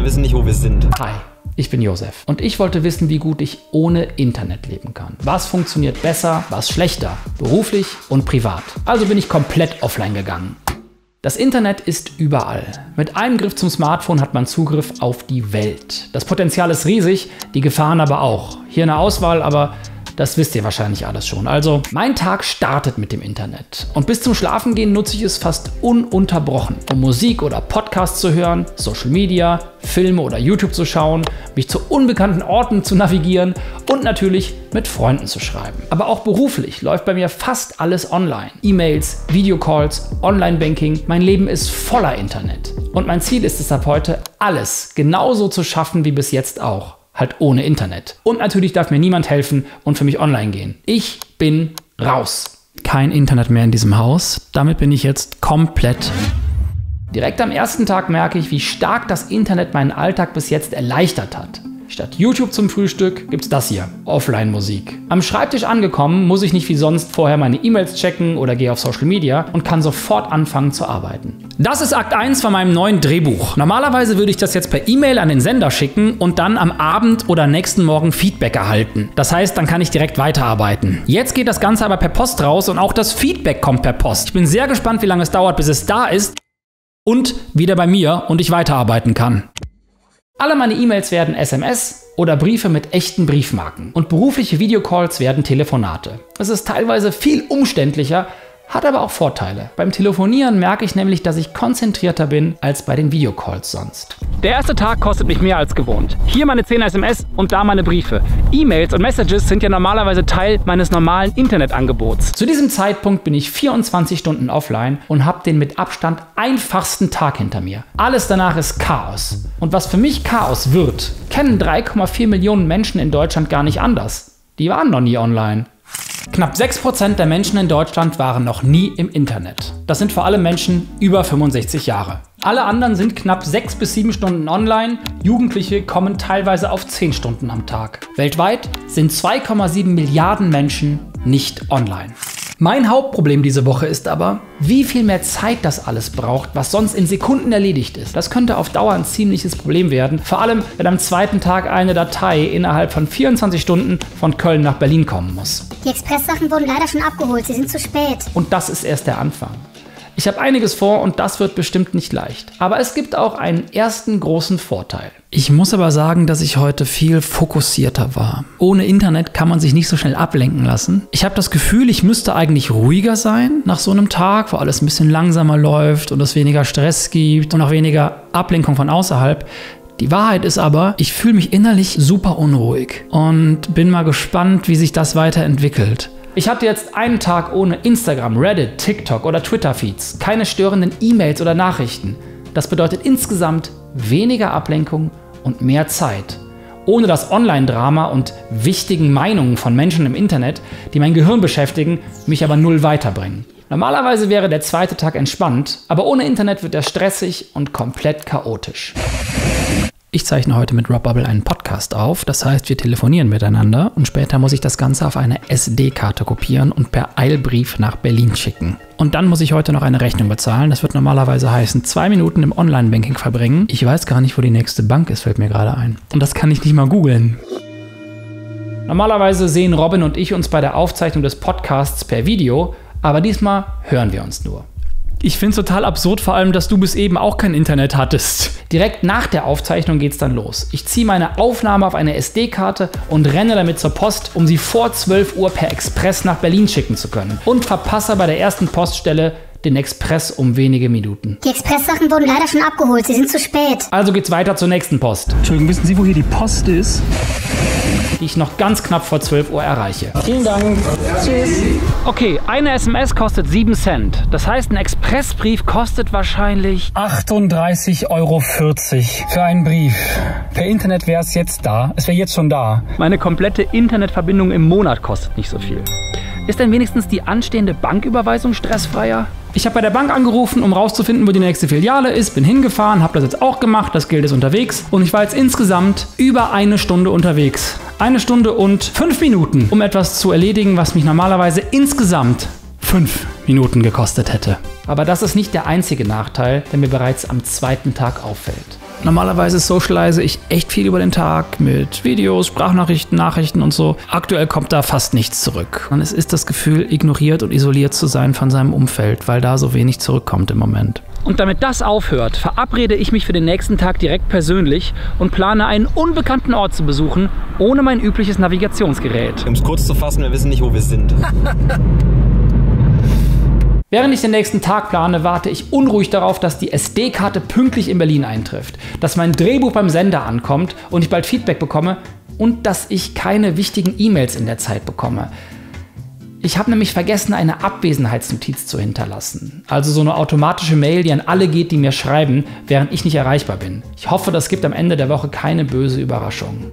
Wir wissen nicht, wo wir sind. Hi, ich bin Josef und ich wollte wissen, wie gut ich ohne Internet leben kann. Was funktioniert besser, was schlechter, beruflich und privat. Also bin ich komplett offline gegangen. Das Internet ist überall. Mit einem Griff zum Smartphone hat man Zugriff auf die Welt. Das Potenzial ist riesig, die Gefahren aber auch. Hier eine Auswahl, aber das wisst ihr wahrscheinlich alles schon. Also, mein Tag startet mit dem Internet. Und bis zum Schlafengehen nutze ich es fast ununterbrochen, um Musik oder Podcasts zu hören, Social Media, Filme oder YouTube zu schauen, mich zu unbekannten Orten zu navigieren und natürlich mit Freunden zu schreiben. Aber auch beruflich läuft bei mir fast alles online. E-Mails, Videocalls, Online-Banking. Mein Leben ist voller Internet. Und mein Ziel ist es ab heute, alles genauso zu schaffen wie bis jetzt auch. Halt ohne Internet. Und natürlich darf mir niemand helfen und für mich online gehen. Ich bin raus. Kein Internet mehr in diesem Haus. Damit bin ich jetzt komplett. Direkt am ersten Tag merke ich, wie stark das Internet meinen Alltag bis jetzt erleichtert hat. Statt YouTube zum Frühstück gibt's das hier, Offline-Musik. Am Schreibtisch angekommen, muss ich nicht wie sonst vorher meine E-Mails checken oder gehe auf Social Media und kann sofort anfangen zu arbeiten. Das ist Akt 1 von meinem neuen Drehbuch. Normalerweise würde ich das jetzt per E-Mail an den Sender schicken und dann am Abend oder nächsten Morgen Feedback erhalten. Das heißt, dann kann ich direkt weiterarbeiten. Jetzt geht das Ganze aber per Post raus und auch das Feedback kommt per Post. Ich bin sehr gespannt, wie lange es dauert, bis es da ist und wieder bei mir und ich weiterarbeiten kann. Alle meine E-Mails werden SMS oder Briefe mit echten Briefmarken und berufliche Videocalls werden Telefonate. Es ist teilweise viel umständlicher, hat aber auch Vorteile. Beim Telefonieren merke ich nämlich, dass ich konzentrierter bin als bei den Videocalls sonst. Der erste Tag kostet mich mehr als gewohnt. Hier meine 10 SMS und da meine Briefe. E-Mails und Messages sind ja normalerweise Teil meines normalen Internetangebots. Zu diesem Zeitpunkt bin ich 24 Stunden offline und habe den mit Abstand einfachsten Tag hinter mir. Alles danach ist Chaos. Und was für mich Chaos wird, kennen 3,4 Millionen Menschen in Deutschland gar nicht anders. Die waren noch nie online. Knapp 6% der Menschen in Deutschland waren noch nie im Internet. Das sind vor allem Menschen über 65 Jahre. Alle anderen sind knapp 6 bis 7 Stunden online. Jugendliche kommen teilweise auf 10 Stunden am Tag. Weltweit sind 2,7 Milliarden Menschen nicht online. Mein Hauptproblem diese Woche ist aber, wie viel mehr Zeit das alles braucht, was sonst in Sekunden erledigt ist. Das könnte auf Dauer ein ziemliches Problem werden, vor allem wenn am zweiten Tag eine Datei innerhalb von 24 Stunden von Köln nach Berlin kommen muss. Die Expresssachen wurden leider schon abgeholt, sie sind zu spät. Und das ist erst der Anfang. Ich habe einiges vor und das wird bestimmt nicht leicht. Aber es gibt auch einen ersten großen Vorteil. Ich muss aber sagen, dass ich heute viel fokussierter war. Ohne Internet kann man sich nicht so schnell ablenken lassen. Ich habe das Gefühl, ich müsste eigentlich ruhiger sein nach so einem Tag, wo alles ein bisschen langsamer läuft und es weniger Stress gibt und auch weniger Ablenkung von außerhalb. Die Wahrheit ist aber, ich fühle mich innerlich super unruhig und bin mal gespannt, wie sich das weiterentwickelt. Ich hatte jetzt einen Tag ohne Instagram, Reddit, TikTok oder Twitter-Feeds, keine störenden E-Mails oder Nachrichten. Das bedeutet insgesamt weniger Ablenkung und mehr Zeit. Ohne das Online-Drama und wichtigen Meinungen von Menschen im Internet, die mein Gehirn beschäftigen, mich aber null weiterbringen. Normalerweise wäre der zweite Tag entspannt, aber ohne Internet wird er stressig und komplett chaotisch. Ich zeichne heute mit Robbubble einen Podcast auf, das heißt, wir telefonieren miteinander und später muss ich das Ganze auf eine SD-Karte kopieren und per Eilbrief nach Berlin schicken. Und dann muss ich heute noch eine Rechnung bezahlen, das wird normalerweise heißen 2 Minuten im Online-Banking verbringen. Ich weiß gar nicht, wo die nächste Bank ist, fällt mir gerade ein. Und das kann ich nicht mal googeln. Normalerweise sehen Robin und ich uns bei der Aufzeichnung des Podcasts per Video, aber diesmal hören wir uns nur. Ich finde es total absurd, vor allem, dass du bis eben auch kein Internet hattest. Direkt nach der Aufzeichnung geht's dann los. Ich ziehe meine Aufnahme auf eine SD-Karte und renne damit zur Post, um sie vor 12 Uhr per Express nach Berlin schicken zu können. Und verpasse bei der ersten Poststelle den Express um wenige Minuten. Die Expresssachen wurden leider schon abgeholt, sie sind zu spät. Also geht's weiter zur nächsten Post. Entschuldigung, wissen Sie, wo hier die Post ist? Die ich noch ganz knapp vor 12 Uhr erreiche. Vielen Dank. Tschüss. Okay, eine SMS kostet 7 Cent. Das heißt, ein Expressbrief kostet wahrscheinlich 38,40 € für einen Brief. Per Internet wäre es jetzt da. Es wäre jetzt schon da. Meine komplette Internetverbindung im Monat kostet nicht so viel. Ist denn wenigstens die anstehende Banküberweisung stressfreier? Ich habe bei der Bank angerufen, um rauszufinden, wo die nächste Filiale ist, bin hingefahren, habe das jetzt auch gemacht, das Geld ist unterwegs und ich war jetzt insgesamt über 1 Stunde unterwegs. 1 Stunde und 5 Minuten, um etwas zu erledigen, was mich normalerweise insgesamt 5 Minuten gekostet hätte. Aber das ist nicht der einzige Nachteil, der mir bereits am zweiten Tag auffällt. Normalerweise socialise ich echt viel über den Tag mit Videos, Sprachnachrichten, Nachrichten und so. Aktuell kommt da fast nichts zurück. Und es ist das Gefühl, ignoriert und isoliert zu sein von seinem Umfeld, weil da so wenig zurückkommt im Moment. Und damit das aufhört, verabrede ich mich für den nächsten Tag direkt persönlich und plane einen unbekannten Ort zu besuchen, ohne mein übliches Navigationsgerät. Um es kurz zu fassen, wir wissen nicht, wo wir sind. Während ich den nächsten Tag plane, warte ich unruhig darauf, dass die SD-Karte pünktlich in Berlin eintrifft, dass mein Drehbuch beim Sender ankommt und ich bald Feedback bekomme und dass ich keine wichtigen E-Mails in der Zeit bekomme. Ich habe nämlich vergessen, eine Abwesenheitsnotiz zu hinterlassen. Also so eine automatische Mail, die an alle geht, die mir schreiben, während ich nicht erreichbar bin. Ich hoffe, das gibt am Ende der Woche keine böse Überraschung.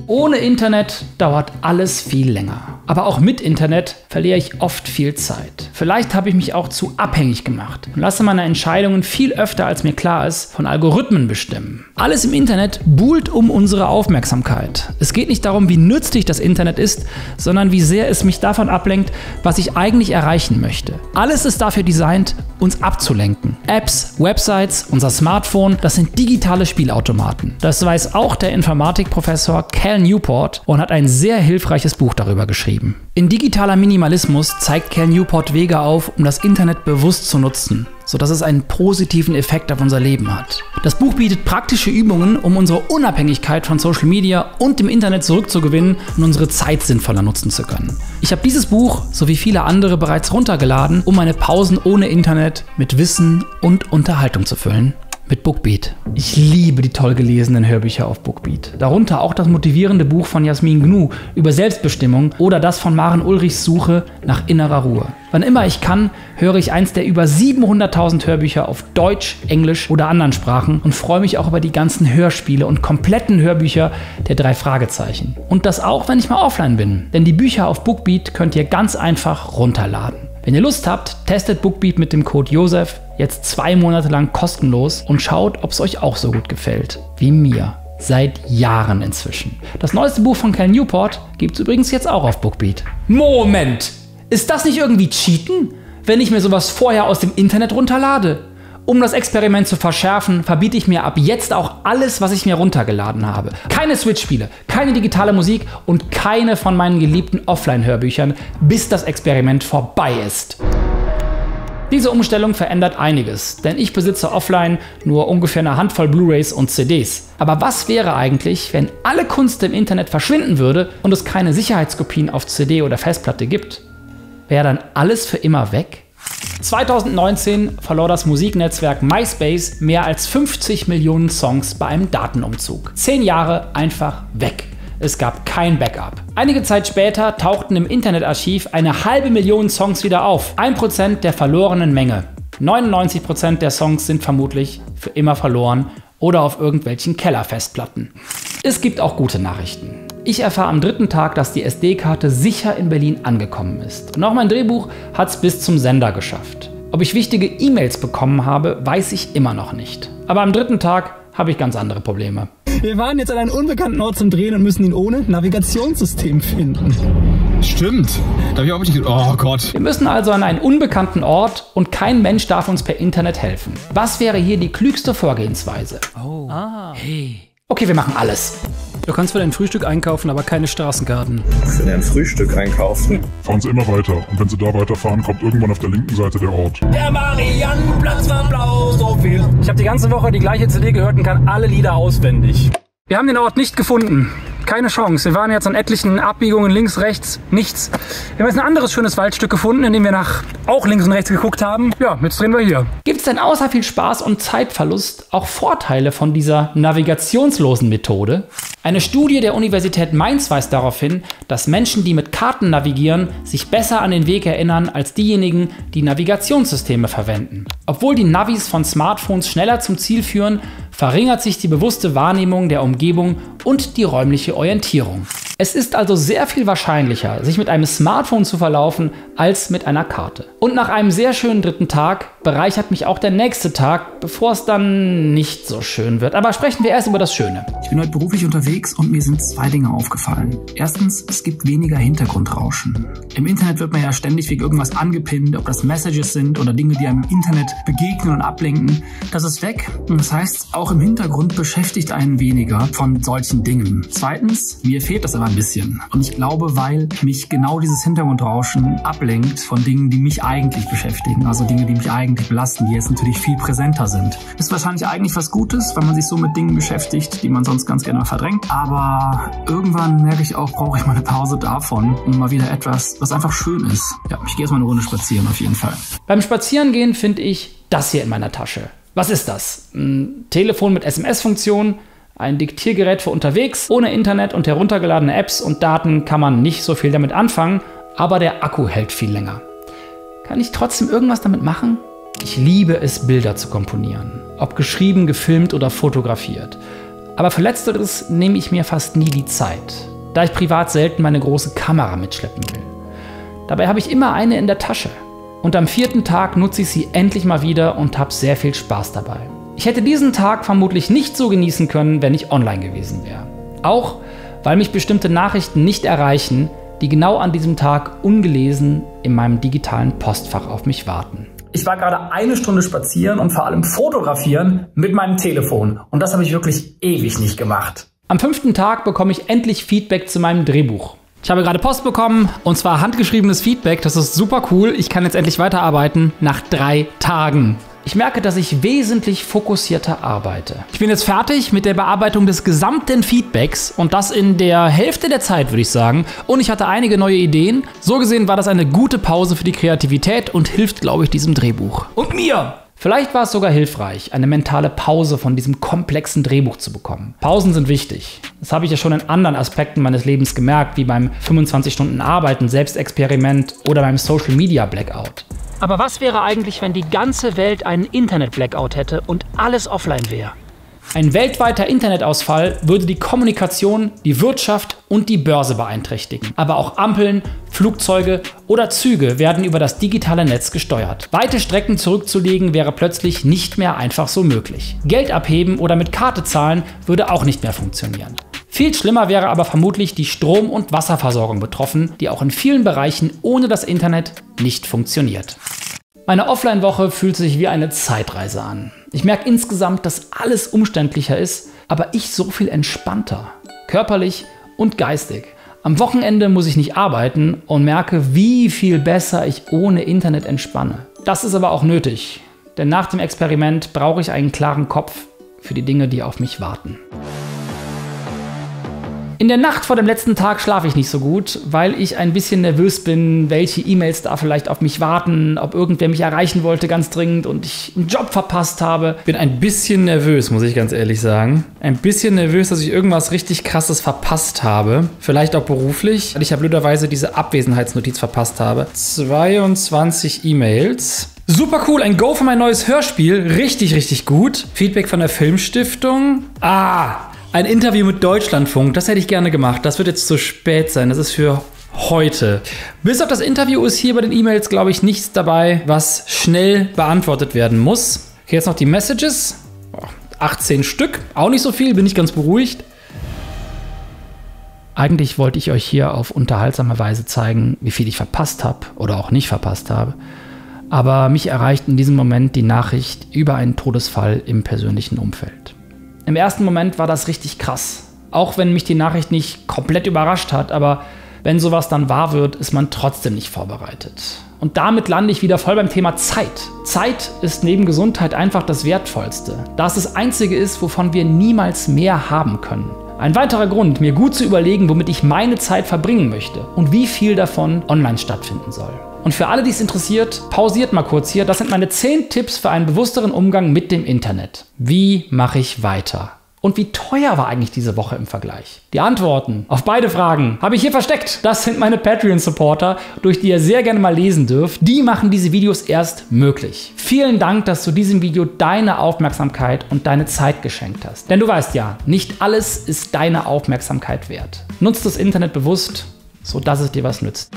Ohne Internet dauert alles viel länger. Aber auch mit Internet verliere ich oft viel Zeit. Vielleicht habe ich mich auch zu abhängig gemacht und lasse meine Entscheidungen viel öfter, als mir klar ist, von Algorithmen bestimmen. Alles im Internet buhlt um unsere Aufmerksamkeit. Es geht nicht darum, wie nützlich das Internet ist, sondern wie sehr es mich davon ablenkt, was ich eigentlich erreichen möchte. Alles ist dafür designt, uns abzulenken. Apps, Websites, unser Smartphone, das sind digitale Spielautomaten. Das weiß auch der Informatikprofessor Cal Newport und hat ein sehr hilfreiches Buch darüber geschrieben. In Digitaler Minimalismus zeigt Cal Newport Wege auf, um das Internet bewusst zu nutzen, sodass es einen positiven Effekt auf unser Leben hat. Das Buch bietet praktische Übungen, um unsere Unabhängigkeit von Social Media und dem Internet zurückzugewinnen und unsere Zeit sinnvoller nutzen zu können. Ich habe dieses Buch, sowie viele andere, bereits runtergeladen, um meine Pausen ohne Internet mit Wissen und Unterhaltung zu füllen. Mit Bookbeat. Ich liebe die toll gelesenen Hörbücher auf Bookbeat. Darunter auch das motivierende Buch von Jasmin Gnu über Selbstbestimmung oder das von Maren Ulrichs Suche nach innerer Ruhe. Wann immer ich kann, höre ich eins der über 700.000 Hörbücher auf Deutsch, Englisch oder anderen Sprachen und freue mich auch über die ganzen Hörspiele und kompletten Hörbücher der 3 Fragezeichen. Und das auch, wenn ich mal offline bin. Denn die Bücher auf Bookbeat könnt ihr ganz einfach runterladen. Wenn ihr Lust habt, testet Bookbeat mit dem Code Josef jetzt 2 Monate lang kostenlos und schaut, ob es euch auch so gut gefällt wie mir. Seit Jahren inzwischen. Das neueste Buch von Cal Newport gibt es übrigens jetzt auch auf Bookbeat. Moment! Ist das nicht irgendwie Cheaten, wenn ich mir sowas vorher aus dem Internet runterlade? Um das Experiment zu verschärfen, verbiete ich mir ab jetzt auch alles, was ich mir runtergeladen habe. Keine Switch-Spiele, keine digitale Musik und keine von meinen geliebten Offline-Hörbüchern, bis das Experiment vorbei ist. Diese Umstellung verändert einiges, denn ich besitze offline nur ungefähr eine Handvoll Blu-rays und CDs. Aber was wäre eigentlich, wenn alle Kunst im Internet verschwinden würde und es keine Sicherheitskopien auf CD oder Festplatte gibt? Wäre dann alles für immer weg? 2019 verlor das Musiknetzwerk MySpace mehr als 50 Millionen Songs bei einem Datenumzug. 10 Jahre einfach weg. Es gab kein Backup. Einige Zeit später tauchten im Internetarchiv 500.000 Songs wieder auf. 1% der verlorenen Menge. 99% der Songs sind vermutlich für immer verloren oder auf irgendwelchen Kellerfestplatten. Es gibt auch gute Nachrichten. Ich erfahre am 3. Tag, dass die SD-Karte sicher in Berlin angekommen ist. Und auch mein Drehbuch hat es bis zum Sender geschafft. Ob ich wichtige E-Mails bekommen habe, weiß ich immer noch nicht. Aber am 3. Tag habe ich ganz andere Probleme. Wir waren jetzt an einem unbekannten Ort zum Drehen und müssen ihn ohne Navigationssystem finden. Stimmt. Da habe ich auch nicht. Oh Gott. Wir müssen also an einen unbekannten Ort und kein Mensch darf uns per Internet helfen. Was wäre hier die klügste Vorgehensweise? Oh. Hey. Okay, wir machen alles. Du kannst für dein Frühstück einkaufen, aber keine Straßenkarten. Für dein Frühstück einkaufen? Fahren Sie immer weiter. Und wenn Sie da weiterfahren, kommt irgendwann auf der linken Seite der Ort. Der Mariannenplatz war blau, so viel. Ich habe die ganze Woche die gleiche CD gehört und kann alle Lieder auswendig. Wir haben den Ort nicht gefunden. Keine Chance. Wir waren jetzt an etlichen Abbiegungen links, rechts, nichts. Wir haben jetzt ein anderes schönes Waldstück gefunden, in dem wir nach auch links und rechts geguckt haben. Ja, jetzt drehen wir hier. Gibt es denn außer viel Spaß und Zeitverlust auch Vorteile von dieser navigationslosen Methode? Eine Studie der Universität Mainz weist darauf hin, dass Menschen, die mit Karten navigieren, sich besser an den Weg erinnern als diejenigen, die Navigationssysteme verwenden. Obwohl die Navis von Smartphones schneller zum Ziel führen, verringert sich die bewusste Wahrnehmung der Umgebung und die räumliche Orientierung. Es ist also sehr viel wahrscheinlicher, sich mit einem Smartphone zu verlaufen, als mit einer Karte. Und nach einem sehr schönen dritten Tag bereichert mich auch der nächste Tag, bevor es dann nicht so schön wird. Aber sprechen wir erst über das Schöne. Ich bin heute beruflich unterwegs und mir sind 2 Dinge aufgefallen. Erstens, es gibt weniger Hintergrundrauschen. Im Internet wird man ja ständig wegen irgendwas angepinnt, ob das Messages sind oder Dinge, die einem im Internet begegnen und ablenken. Das ist weg und das heißt, auch im Hintergrund beschäftigt einen weniger von solchen Dingen. Zweitens, mir fehlt das aber ein bisschen. Und ich glaube, weil mich genau dieses Hintergrundrauschen ablenkt von Dingen, die mich eigentlich beschäftigen. Also Dinge, die mich eigentlich belasten, die jetzt natürlich viel präsenter sind. Ist wahrscheinlich eigentlich was Gutes, weil man sich so mit Dingen beschäftigt, die man sonst ganz gerne mal verdrängt. Aber irgendwann merke ich auch, brauche ich mal eine Pause davon und mal wieder etwas, was einfach schön ist. Ja, ich gehe jetzt mal eine Runde spazieren auf jeden Fall. Beim Spazierengehen finde ich das hier in meiner Tasche. Was ist das? Ein Telefon mit SMS-Funktion, ein Diktiergerät für unterwegs. Ohne Internet und heruntergeladene Apps und Daten kann man nicht so viel damit anfangen, aber der Akku hält viel länger. Kann ich trotzdem irgendwas damit machen? Ich liebe es, Bilder zu komponieren. Ob geschrieben, gefilmt oder fotografiert. Aber für Letzteres nehme ich mir fast nie die Zeit, da ich privat selten meine große Kamera mitschleppen will. Dabei habe ich immer eine in der Tasche. Und am 4. Tag nutze ich sie endlich mal wieder und habe sehr viel Spaß dabei. Ich hätte diesen Tag vermutlich nicht so genießen können, wenn ich online gewesen wäre. Auch, weil mich bestimmte Nachrichten nicht erreichen, die genau an diesem Tag ungelesen in meinem digitalen Postfach auf mich warten. Ich war gerade 1 Stunde spazieren und vor allem fotografieren mit meinem Telefon. Und das habe ich wirklich ewig nicht gemacht. Am 5. Tag bekomme ich endlich Feedback zu meinem Drehbuch. Ich habe gerade Post bekommen und zwar handgeschriebenes Feedback. Das ist super cool. Ich kann jetzt endlich weiterarbeiten nach 3 Tagen. Ich merke, dass ich wesentlich fokussierter arbeite. Ich bin jetzt fertig mit der Bearbeitung des gesamten Feedbacks und das in der Hälfte der Zeit, würde ich sagen. Und ich hatte einige neue Ideen. So gesehen war das eine gute Pause für die Kreativität und hilft, glaube ich, diesem Drehbuch. Und mir! Vielleicht war es sogar hilfreich, eine mentale Pause von diesem komplexen Drehbuch zu bekommen. Pausen sind wichtig. Das habe ich ja schon in anderen Aspekten meines Lebens gemerkt, wie beim 25-Stunden-Arbeiten, Selbstexperiment oder beim Social-Media-Blackout. Aber was wäre eigentlich, wenn die ganze Welt einen Internet-Blackout hätte und alles offline wäre? Ein weltweiter Internetausfall würde die Kommunikation, die Wirtschaft und die Börse beeinträchtigen. Aber auch Ampeln, Flugzeuge oder Züge werden über das digitale Netz gesteuert. Weite Strecken zurückzulegen wäre plötzlich nicht mehr einfach so möglich. Geld abheben oder mit Karte zahlen würde auch nicht mehr funktionieren. Viel schlimmer wäre aber vermutlich die Strom- und Wasserversorgung betroffen, die auch in vielen Bereichen ohne das Internet nicht funktioniert. Meine Offline-Woche fühlt sich wie eine Zeitreise an. Ich merke insgesamt, dass alles umständlicher ist, aber ich so viel entspannter, körperlich und geistig. Am Wochenende muss ich nicht arbeiten und merke, wie viel besser ich ohne Internet entspanne. Das ist aber auch nötig, denn nach dem Experiment brauche ich einen klaren Kopf für die Dinge, die auf mich warten. In der Nacht vor dem letzten Tag schlafe ich nicht so gut, weil ich ein bisschen nervös bin, welche E-Mails da vielleicht auf mich warten, ob irgendwer mich erreichen wollte ganz dringend und ich einen Job verpasst habe. Bin ein bisschen nervös, muss ich ganz ehrlich sagen. Ein bisschen nervös, dass ich irgendwas richtig Krasses verpasst habe. Vielleicht auch beruflich, weil ich ja blöderweise diese Abwesenheitsnotiz verpasst habe. 22 E-Mails. Super cool, ein Go für mein neues Hörspiel. Richtig, richtig gut. Feedback von der Filmstiftung. Ein Interview mit Deutschlandfunk, das hätte ich gerne gemacht. Das wird jetzt zu spät sein, das ist für heute. Bis auf das Interview ist hier bei den E-Mails, glaube ich, nichts dabei, was schnell beantwortet werden muss. Okay, jetzt noch die Messages. 18 Stück, auch nicht so viel, bin ich ganz beruhigt. Eigentlich wollte ich euch hier auf unterhaltsame Weise zeigen, wie viel ich verpasst habe oder auch nicht verpasst habe. Aber mich erreicht in diesem Moment die Nachricht über einen Todesfall im persönlichen Umfeld. Im ersten Moment war das richtig krass. Auch wenn mich die Nachricht nicht komplett überrascht hat, aber wenn sowas dann wahr wird, ist man trotzdem nicht vorbereitet. Und damit lande ich wieder voll beim Thema Zeit. Zeit ist neben Gesundheit einfach das Wertvollste, da es das Einzige ist, wovon wir niemals mehr haben können. Ein weiterer Grund, mir gut zu überlegen, womit ich meine Zeit verbringen möchte und wie viel davon online stattfinden soll. Und für alle, die es interessiert, pausiert mal kurz hier. Das sind meine 10 Tipps für einen bewussteren Umgang mit dem Internet. Wie mache ich weiter? Und wie teuer war eigentlich diese Woche im Vergleich? Die Antworten auf beide Fragen habe ich hier versteckt. Das sind meine Patreon-Supporter, durch die ihr sehr gerne mal lesen dürft. Die machen diese Videos erst möglich. Vielen Dank, dass du diesem Video deine Aufmerksamkeit und deine Zeit geschenkt hast. Denn du weißt ja, nicht alles ist deine Aufmerksamkeit wert. Nutzt das Internet bewusst, sodass es dir was nützt.